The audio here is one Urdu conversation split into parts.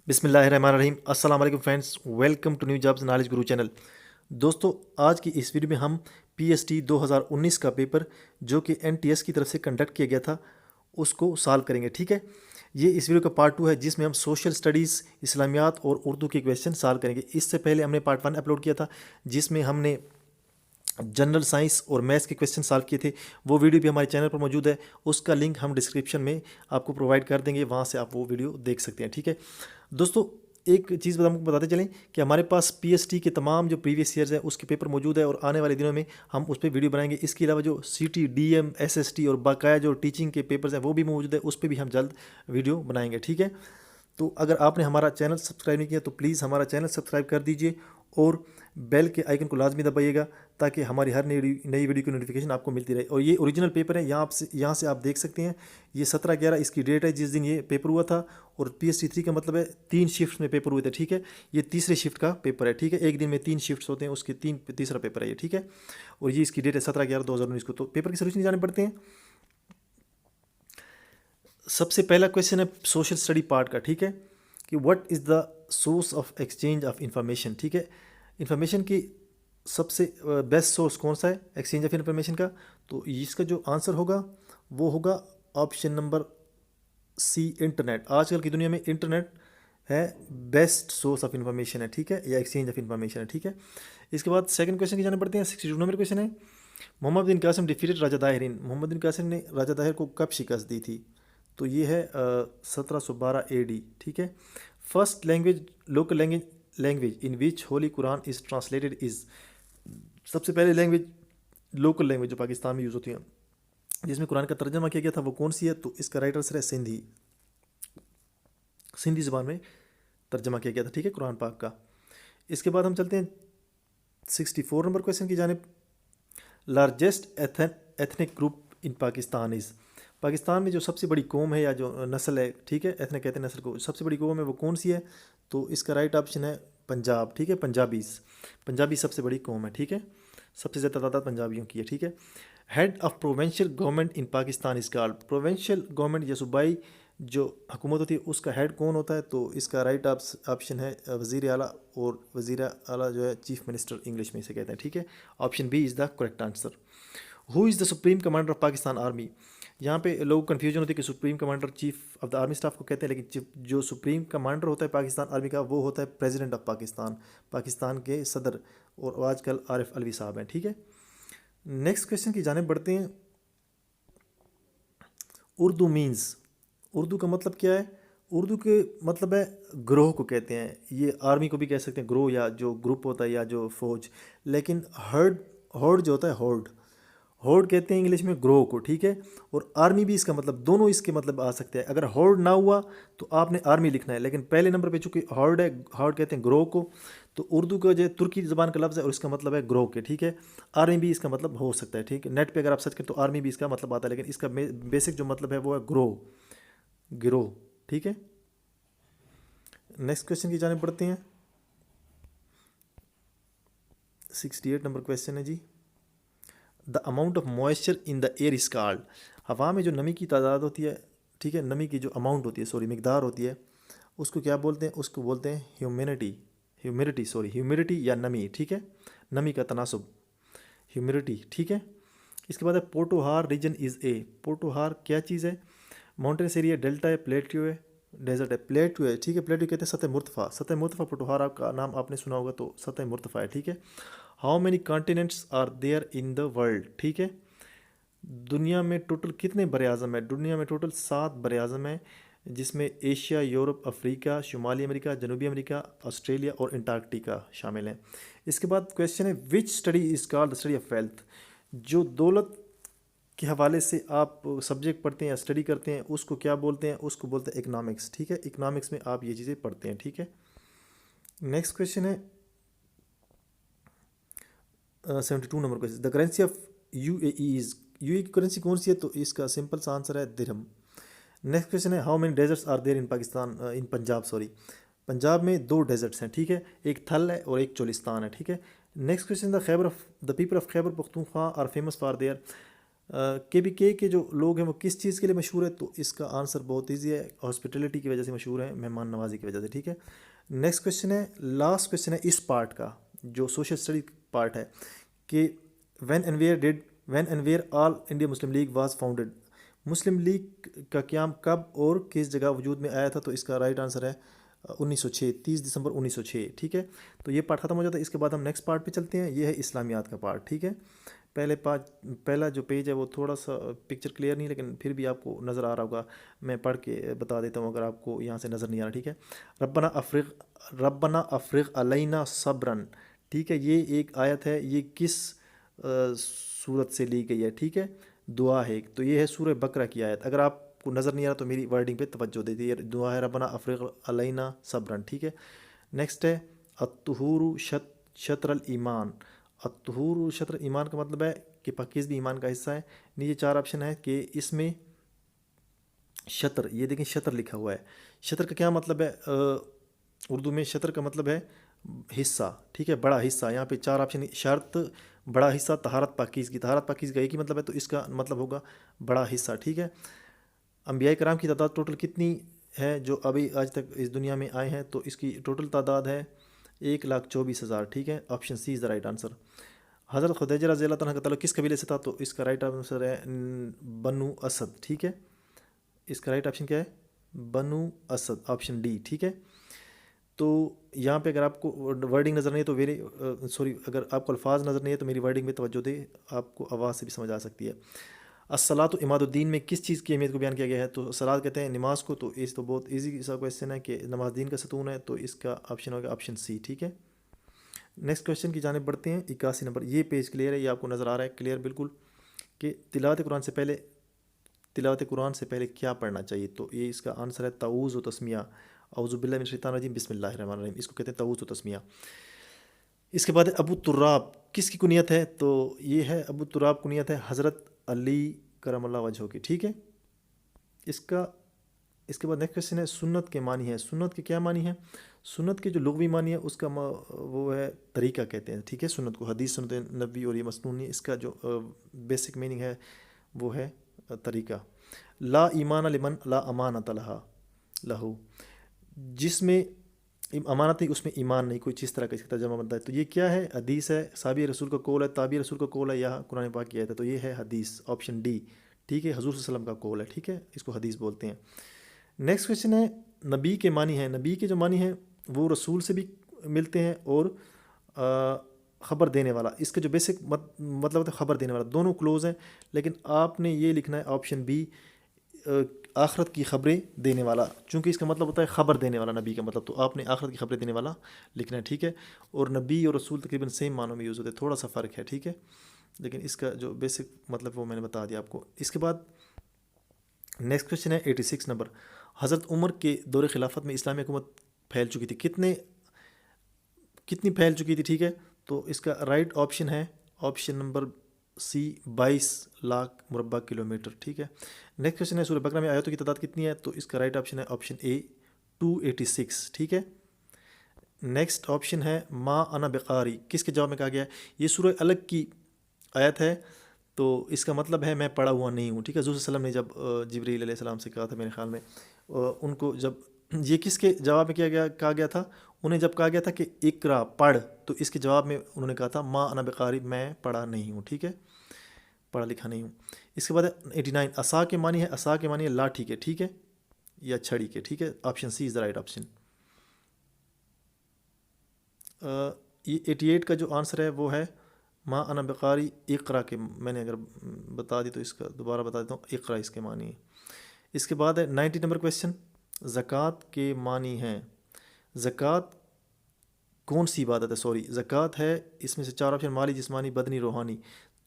بسم اللہ الرحمن الرحیم. السلام علیکم friends, welcome to new jobs knowledge guru channel. دوستو, آج کی اس ویڈیو میں ہم پی ایس ٹی 2019 کا پیپر جو کہ این ٹی ایس کی طرف سے کنڈکٹ کیا گیا تھا اس کو سالو کریں گے. ٹھیک ہے, یہ اس ویڈیو کا پارٹ 2 ہے جس میں ہم سوشل اسٹڈیز, اسلامیات اور اردو کے کویشچن سالو کریں گے. اس سے پہلے ہم نے پارٹ 1 اپلوڈ کیا تھا جس میں ہم نے جنرل سائنس اور میتھس کے کویشچن سالو کیے تھے. وہ ویڈیو بھی ہمارے چینل پر موجود ہے, اس کا لنک ہم ڈسکرپشن میں آپ کو پرووائڈ کر دیں گے, وہاں سے آپ وہ ویڈیو دیکھ سکتے ہیں. ٹھیک ہے دوستو, ایک چیز ہم بتاتے چلیں کہ ہمارے پاس پی ایس ٹی کے تمام جو پریویس ایئرز ہیں اس کے پیپر موجود ہے اور آنے والے دنوں میں ہم اس پہ ویڈیو بنائیں گے. اس کے علاوہ جو C T, D M, S S T اور باقاعدہ جو ٹیچنگ کے پیپرز ہیں وہ بھی موجود ہے, اس پہ بھی ہم جلد ویڈیو بنائیں گے. ٹھیک ہے, تو اگر آپ نے ہمارا چینل سبسکرائب نہیں کیا تو پلیز ہمارا چینل سبسکرائب کر دیجیے اور بیل کے آئیکن کو لازمی دبائیے گا تاکہ ہماری ہر نئی ویڈیو کی نوٹیفیکیشن آپ کو ملتی رہے. اور یہ اوریجنل پیپر ہے, یہاں سے آپ دیکھ سکتے ہیں. یہ 17/11 اس کی ڈیٹ ہے جس دن یہ پیپر ہوا تھا, اور پی ایس ٹی 3 کا مطلب ہے 3 شفٹ میں پیپر ہوئے تھے. ٹھیک ہے, یہ تیسرے شفٹ کا پیپر ہے. ٹھیک ہے, ایک دن میں 3 شفٹس ہوتے ہیں, اس کے تیسرا پیپر ہے یہ. ٹھیک ہے, اور یہ اس کی ڈیٹ ہے 17/11/2019 کو. تو پیپر کی سولوشن جانے پڑتے ہیں. سب سے پہلا کویشچن ہے سوشل اسٹڈی پارٹ کا. ٹھیک ہے, کہ what is the source of exchange of information. ٹھیک ہے, انفارمیشن کی سب سے بیسٹ سورس کون سا ہے ایکسچینج آف انفارمیشن کا؟ تو اس کا جو آنسر ہوگا وہ ہوگا آپشن نمبر سی, انٹرنیٹ. آج کل کی دنیا میں انٹرنیٹ ہے بیسٹ سورس آف انفارمیشن ہے. ٹھیک ہے, یا ایکسچینج آف انفارمیشن ہے. ٹھیک ہے, اس کے بعد سیکنڈ کویشچن کی جانے پڑتے ہیں. 62 نمبر کویشچن ہے, محمد بن قاسم ڈیفیٹڈ راجہ داہرین. محمد بن قاسم نے راجہ داہر کو کب شکست دی تھی؟ تو یہ ہے 1712 AD. ٹھیک ہے, first language, local language in which Holi Quran is translated از. سب سے پہلے لینگویج, لوکل لینگویج جو پاکستان میں یوز ہوتی ہیں جس میں قرآن کا ترجمہ کیا گیا تھا وہ کون سی ہے؟ تو اس کا رائٹ آنسر ہے سندھی. سندھی زبان میں ترجمہ کیا گیا تھا. ٹھیک ہے, قرآن پاک کا. اس کے بعد ہم چلتے ہیں 64 نمبر کویشچن کی جانب. لارجسٹ ایتھنک گروپ ان پاکستان از. پاکستان میں جو سب سے بڑی قوم ہے یا جو نسل ہے, ٹھیک ہے, ایتھنک کہتے ہیں نسل کو, سب سے بڑی قوم ہے وہ کون سی ہے؟ تو اس کا رائٹ آپشن ہے پنجاب. ٹھیک ہے, پنجابی سب سے بڑی قوم ہے. ٹھیک ہے, سب سے زیادہ تعداد پنجابیوں کی ہے. ٹھیک ہے, head of provincial government in Pakistan is called. Provincial government یا صوبائی جو حکومت ہوتی ہے اس کا ہیڈ کون ہوتا ہے؟ تو اس کا رائٹ آپشن ہے وزیر اعلیٰ, اور وزیر اعلیٰ جو ہے چیف منسٹر انگلش میں اسے کہتے ہیں. ٹھیک ہے, option B is the correct answer. Who is the supreme commander of Pakistan army. یہاں پہ لوگ کنفیوژن ہوتی ہے کہ supreme commander chief of the army staff کو کہتے ہیں, لیکن جو سپریم کمانڈر ہوتا ہے پاکستان آرمی کا وہ ہوتا ہے پریزیڈنٹ آف پاکستان, پاکستان کے صدر, اور آج کل عارف علوی صاحب ہیں. ٹھیک ہے, نیکسٹ کویشچن کی جانب بڑھتے ہیں. اردو مینز, اردو کا مطلب کیا ہے؟ اردو کے مطلب ہے گروہ کو کہتے ہیں. یہ آرمی کو بھی کہہ سکتے ہیں گروہ, یا جو گروپ ہوتا ہے یا جو فوج. لیکن ہورڈ جو ہوتا ہے, ہورڈ کہتے ہیں انگلش میں گروہ کو. ٹھیک ہے, اور آرمی بھی اس کا مطلب, دونوں اس کے مطلب آ سکتے ہیں. اگر ہورڈ نہ ہوا تو آپ نے آرمی لکھنا ہے, لیکن پہلے نمبر پہ چونکہ ہورڈ ہے, ہورڈ کہتے ہیں گروہ کو, تو اردو کا جو ترکی زبان کا لفظ ہے اور اس کا مطلب ہے گروہ کے. ٹھیک ہے, آرمی بھی اس کا مطلب ہو سکتا ہے. ٹھیک ہے, نیٹ پہ اگر آپ سرچ کریں تو آرمی بھی اس کا مطلب آتا ہے, لیکن اس کا بیسک جو مطلب ہے وہ ہے گروہ. ٹھیک ہے, نیکسٹ کویشچن کی جانب پڑھتے ہیں. 68 نمبر کویشچن ہے جی. The amount of moisture in the air is called. ہوا میں جو نمی کی تعداد ہوتی ہے, ٹھیک ہے, نمی کی جو اماؤنٹ ہوتی ہے, مقدار ہوتی ہے, اس کو کیا بولتے ہیں؟ اس کو بولتے ہیں ہیومیڈیٹی یا نمی. ٹھیک ہے, نمی کا تناسب, ہیومیڈیٹی. ٹھیک ہے, اس کے بعد ہے پوٹوہار ریجن از اے. پوٹوہار کیا چیز ہے؟ ماؤنٹینس ایریا, ڈیلٹا ہے, پلیٹیو ہے, ڈیزرٹ ہے. پلیٹیو ہے. ٹھیک ہے, پلیٹیو کہتے ہیں سطح مرتفع. پوٹوہار آپ کا نام آپ نے سنا ہوگا تو سطح مرتفع ہے. ٹھیک ہے, how many continents are there in the world. ٹھیک ہے, دنیا میں ٹوٹل کتنے بر اعظم ہیں؟ دنیا میں ٹوٹل 7 بر اعظم ہیں, جس میں ایشیا, یورپ, افریقہ, شمالی امریکہ, جنوبی امریکہ, آسٹریلیا اور انٹارکٹیکا شامل ہیں. اس کے بعد کویشچن ہے which study is called the study of wealth. جو دولت کے حوالے سے آپ سبجیکٹ پڑھتے ہیں یا اسٹڈی کرتے ہیں اس کو کیا بولتے ہیں؟ اس کو بولتے ہیں اکنامکس. ٹھیک ہے, اکنامکس میں آپ یہ چیزیں پڑھتے ہیں. ٹھیک ہے, نیکسٹ کویشچن ہے 72 number question. The currency of U A E is. U A کی کرنسی کون سی ہے؟ تو اس کا سمپل سا آنسر ہے درہم. نیکسٹ کویشچن ہے how many deserts are there in Pakistan, in Punjab. Punjab میں 2 ڈیزرٹس ہیں. ٹھیک ہے, ایک تھل ہے اور ایک چولستان ہے. ٹھیک ہے, next question the people of Khyber Pakhtunkhwa are famous for their. کے جو لوگ ہیں وہ کس چیز کے لیے مشہور ہے؟ تو اس کا آنسر بہت ایزی ہے، ہاسپٹیلٹی کی وجہ سے مشہور ہے، مہمان نوازی کی وجہ سے، ٹھیک ہے۔ نیکسٹ کویشچن ہے، لاسٹ کویشچن ہے اس پارٹ کا جو سوشل اسٹڈی پارٹ ہے، کہ when and where all India Muslim league was founded, Muslim league کا قیام کب اور کس جگہ وجود میں آیا تھا؟ تو اس کا رائٹ آنسر ہے 1906، 30 دسمبر 1906، ٹھیک ہے۔ تو یہ پارٹ ختم ہو جاتا ہے، اس کے بعد ہم نیکسٹ پارٹ پہ چلتے ہیں، یہ ہے اسلامیات کا پارٹ، ٹھیک ہے۔ پہلا جو پیج ہے وہ تھوڑا سا پکچر کلیئر نہیں، لیکن پھر بھی آپ کو نظر آ رہا ہوگا، میں پڑھ کے بتا دیتا ہوں اگر آپ کو یہاں سے نظر نہیں آ رہا، ٹھیک ہے۔ ربنا افرغ علینا صبرن، ٹھیک ہے، یہ ایک آیت ہے، یہ کس صورت سے لی گئی ہے؟ ٹھیک ہے، دعا ہے، تو یہ ہے سورہ بقرہ کی آیت۔ اگر آپ کو نظر نہیں آ رہا تو میری ورڈنگ پہ توجہ دے دیجیے، دعا ہے ربنا افرغ علینا صبرن، ٹھیک ہے۔ نیکسٹ ہے الطہور شطر الایمان، الطہور شطر ایمان کا مطلب ہے کہ پاکیزگی ایمان کا حصہ ہے۔ نیچے 4 آپشن ہے کہ اس میں شطر، یہ دیکھیں شطر لکھا ہوا ہے، شطر کا کیا مطلب ہے؟ اردو میں شطر کا مطلب ہے حصہ، ٹھیک ہے، بڑا حصہ۔ یہاں پہ 4 آپشن، شرط، بڑا حصہ، طہارت پاکیزگی۔ طہارت پاکیزگی کا ایک ہی مطلب ہے، تو اس کا مطلب ہوگا بڑا حصہ، ٹھیک ہے۔ انبیاء کرام کی تعداد ٹوٹل کتنی ہے جو ابھی آج تک اس دنیا میں آئے ہیں؟ تو اس کی ٹوٹل تعداد ہے 1,24,000، ٹھیک ہے، option C is the right answer. حضرت خدیجہ رضی اللہ تعالیٰ کا تعلق کس قبیلے سے تھا؟ تو اس کا رائٹ آنسر ہے بنو اسد، ٹھیک ہے، اس کا رائٹ آپشن کیا ہے؟ بنو اسد، آپشن ڈی، ٹھیک ہے۔ تو یہاں پہ اگر آپ کو ورڈنگ نظر نہیں ہے تو اگر آپ کو الفاظ نظر نہیں ہے تو میری ورڈنگ میں توجہ دے، آپ کو آواز سے بھی سمجھ آ سکتی ہے۔ الصلاۃ عماد الدین میں کس چیز کی اہمیت کو بیان کیا گیا ہے؟ تو صلاۃ کہتے ہیں نماز کو، تو اس تو بہت ایزی سا کویشچن ہے کہ نماز دین کا ستون ہے، تو اس کا آپشن ہوگا آپشن سی، ٹھیک ہے۔ نیکسٹ کویشچن کی جانب بڑھتے ہیں، 81 نمبر، یہ پیج کلیئر ہے، یہ آپ کو نظر آ رہا ہے کلیئر بالکل، کہ تلاوت قرآن سے پہلے کیا پڑھنا چاہیے؟ تو یہ اس کا آنسر ہے تعوذ و تسمیہ، اعوذ باللہ من الشیطان الرجیم، بسم اللہ الرحمن الرحیم، اس کو کہتے ہیں تعوذ و تسمیہ۔ اس کے بعد ہے ابو تراب، کس کی کنیت ہے؟ تو یہ ہے ابو تراب کنیت ہے حضرت علی کرم اللہ وجہہ کی، ٹھیک ہے۔ اس کے بعد نیکسٹ کویشچن ہے سنت کے معنی ہے، سنت کے کیا معنی ہے؟ سنت کے جو لغوی معنی ہے اس کا وہ ہے طریقہ کہتے ہیں، ٹھیک ہے، سنت کو، حدیث سنت نبوی اور یہ مسنون نہیں، اس کا جو بیسک میننگ ہے وہ ہے طریقہ۔ لا ایمان لمن لا امانت لہو، جس میں امانت نہیں اس میں ایمان نہیں، کوئی چیز طرح کا اس کا ترجمہ بنتا ہے۔ تو یہ کیا ہے؟ حدیث ہے، صحابی رسول کا قول ہے، تابعی رسول کا قول ہے، یا قرآن پاک کی آیت ہے؟ تو یہ ہے حدیث، آپشن ڈی، ٹھیک ہے، حضور صلی اللہ علیہ وسلم کا قول ہے، ٹھیک ہے، اس کو حدیث بولتے ہیں۔ نیکسٹ کویشچن ہے نبی کے معنی ہیں، نبی کے جو معنی ہیں وہ رسول سے بھی ملتے ہیں اور خبر دینے والا، اس کا جو بیسک مطلب ہوتا ہے خبر دینے والا، دونوں کلوز ہیں، لیکن آپ نے یہ لکھنا ہے آپشن بی، آخرت کی خبریں دینے والا، چونکہ اس کا مطلب ہوتا ہے خبر دینے والا نبی کا مطلب، تو آپ نے آخرت کی خبریں دینے والا لکھنا ہے، ٹھیک ہے۔ اور نبی اور رسول تقریباً سیم معنوں میں یوز ہوتے ہیں، تھوڑا سا فرق ہے، ٹھیک ہے، لیکن اس کا جو بیسک مطلب وہ میں نے بتا دیا آپ کو۔ اس کے بعد نیکسٹ کویشچن ہے 86 نمبر، حضرت عمر کے دور خلافت میں اسلامی حکومت پھیل چکی تھی، کتنی پھیل چکی تھی؟ ٹھیک ہے، تو اس کا رائٹ آپشن ہے آپشن نمبر سی، 22 لاکھ مربع کلومیٹر، ٹھیک ہے۔ نیکسٹ کویشچن ہے سورہ بقرہ میں آیتوں کی تعداد کتنی ہے؟ تو اس کا رائٹ آپشن ہے آپشن اے، 286، ٹھیک ہے۔ نیکسٹ آپشن ہے ما انا بقاری، کس کے جواب میں کہا گیا ہے؟ یہ سورہ الگ کی آیت ہے، تو اس کا مطلب ہے میں پڑھا ہوا نہیں ہوں، ٹھیک ہے۔ حضور صلی اللہ علیہ وسلم نے جب جبریل علیہ السلام سے کہا تھا میرے خیال میں، ان کو جب یہ کس کے جواب میں کہا گیا تھا؟ انہیں جب کہا گیا تھا کہ اقرا پڑھ، تو اس کے جواب میں انہوں نے کہا تھا ما انا بقاری، میں پڑھا نہیں ہوں، ٹھیک ہے، پڑھا لکھا نہیں ہوں۔ اس کے بعد 89 عصا کے معنی ہے، عصا کے معنی ہے لاٹھی کے، ٹھیک ہے، یا چھڑی کے، ٹھیک ہے، option C is the right option. یہ 88 کا جو آنسر ہے وہ ہے ما انا بقاری اقرا کے، میں نے اگر بتا دی تو اس کا دوبارہ بتا دیتا ہوں، اقرا اس کے معنی ہے۔ اس کے بعد ہے 90 نمبر کویشچن، زکوٰۃ کے معنی ہیں، زکوٰۃ کون سی عبادت ہے؟ زکوٰۃ ہے، اس میں سے 4 آپشن، مالی، جسمانی، بدنی، روحانی،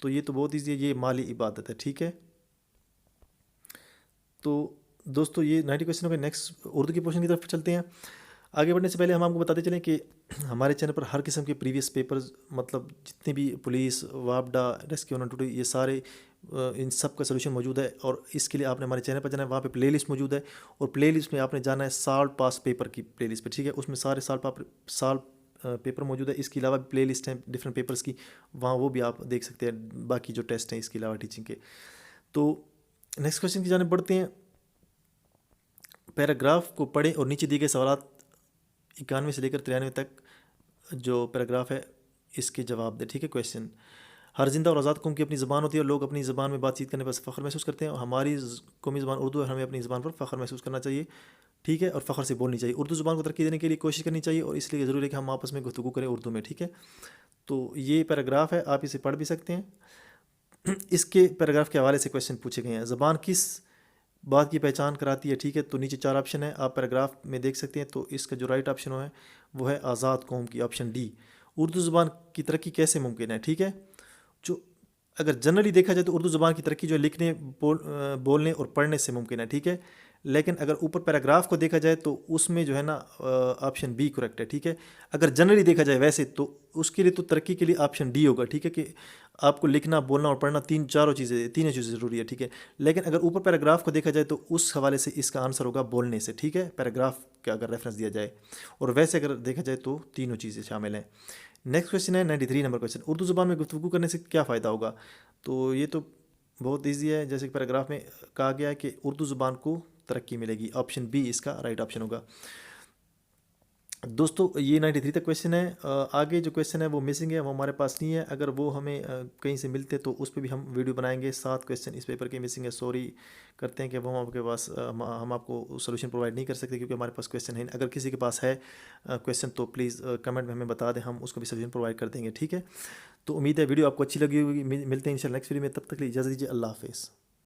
تو یہ تو بہت ایزی ہے، یہ مالی عبادت ہے، ٹھیک ہے۔ تو دوستو یہ 90 کویشچن ہو گئے، نیکسٹ اردو کی پورشن کی طرف چلتے ہیں۔ آگے بڑھنے سے پہلے ہم آپ کو بتاتے چلیں کہ ہمارے چینل پر ہر قسم کے پریویس پیپرز، مطلب جتنے بھی پولیس، وابڈا، ریسکیو 122، یہ سارے ان سب کا سلوشن موجود ہے، اور اس کے لیے آپ نے ہمارے چینل پر جانا ہے، وہاں پہ پلے لسٹ موجود ہے، اور پلے لسٹ میں آپ نے جانا ہے سال پاس پیپر کی پلے لسٹ پہ، ٹھیک ہے، اس میں سارے پیپر موجود ہے. اس کے علاوہ پلے لسٹ ہیں ڈفرینٹ پیپرس کی, وہاں وہ بھی آپ دیکھ سکتے ہیں, باقی جو ٹیسٹ ہیں اس کے علاوہ ٹیچنگ کے. تو نیکسٹ کویشچن کی جانب بڑھتے ہیں. پیراگراف کو پڑھیں اور نیچے دیے گئے سوالات 91 سے لے کر 93 تک جو پیراگراف ہے اس کے جواب دے. ٹھیک ہے. کویشچن: ہر زندہ اور آزاد قوم کی اپنی زبان ہوتی ہے اور لوگ اپنی زبان میں بات چیت کرنے پر فخر محسوس کرتے ہیں. ہماری قومی زبان اردو ہے, ہمیں اپنی زبان پر فخر محسوس کرنا چاہیے. ٹھیک ہے. اور فخر سے بولنی چاہیے. اردو زبان کو ترقی دینے کے لیے کوشش کرنی چاہیے اور اس لیے ضروری ہے کہ ہم آپس میں گفتگو کریں اردو میں. ٹھیک ہے. تو یہ پیراگراف ہے, آپ اسے پڑھ بھی سکتے ہیں. اس کے پیراگراف کے حوالے سے کویشچن پوچھے گئے ہیں. زبان کس بات کی پہچان کراتی ہے؟ ٹھیک ہے. تو نیچے 4 آپشن ہیں, آپ پیراگراف میں دیکھ سکتے ہیں. تو اس کا جو رائٹ آپشن ہے وہ ہے آزاد قوم کی, آپشن ڈی. اردو زبان کی ترقی کیسے ممکن ہے؟ ٹھیک ہے. جو اگر جنرلی دیکھا جائے تو اردو زبان کی ترقی جو ہے لکھنے, بولنے اور پڑھنے سے ممکن ہے. ٹھیک ہے. لیکن اگر اوپر پیراگراف کو دیکھا جائے تو اس میں جو ہے نا آپشن بی کریکٹ ہے. ٹھیک ہے. اگر جنرلی دیکھا جائے ویسے تو اس کے لیے تو ترقی کے لیے آپشن ڈی ہوگا. ٹھیک ہے. کہ آپ کو لکھنا, بولنا اور پڑھنا تینوں چیزیں ضروری ہے. ٹھیک ہے. لیکن اگر اوپر پیراگراف کو دیکھا جائے تو اس حوالے سے اس کا آنسر ہوگا بولنے سے. ٹھیک ہے. پیراگراف کا اگر ریفرنس دیا جائے, اور ویسے اگر دیکھا جائے تو تینوں چیزیں شامل ہیں. نیکسٹ کویشچن ہے 93 نمبر کویشچن: اردو زبان میں گفتگو کرنے سے کیا فائدہ ہوگا؟ تو یہ تو بہت ایزی ہے, جیسے کہ پیراگراف میں کہا گیا ہے کہ اردو زبان کو ترقی ملے گی. آپشن بی اس کا رائٹ آپشن ہوگا. دوستو یہ 93 تک کویشچن ہے. آگے جو کویشچن ہے وہ مسنگ ہے, وہ ہمارے پاس نہیں ہے. اگر وہ ہمیں کہیں سے ملتے تو اس پہ بھی ہم ویڈیو بنائیں گے. 7 کویشچن اس پیپر کے مسنگ ہے. سوری کرتے ہیں کہ وہ آپ کے پاس ہم آپ کو سولوشن پرووائڈ نہیں کر سکتے کیونکہ ہمارے پاس کویشچن ہے. اگر کسی کے پاس ہے کویشچن تو پلیز کمنٹ میں ہمیں بتا دیں, ہم اس کو بھی سولوشن پرووائڈ کر دیں گے. ٹھیک ہے. تو امید ہے ویڈیو آپ کو اچھی لگی ہوگی. ملتے ہیں انشاءاللہ نیکسٹ ویڈیو میں. تب تک کے لیے اجازت دیجیے. اللہ حافظ.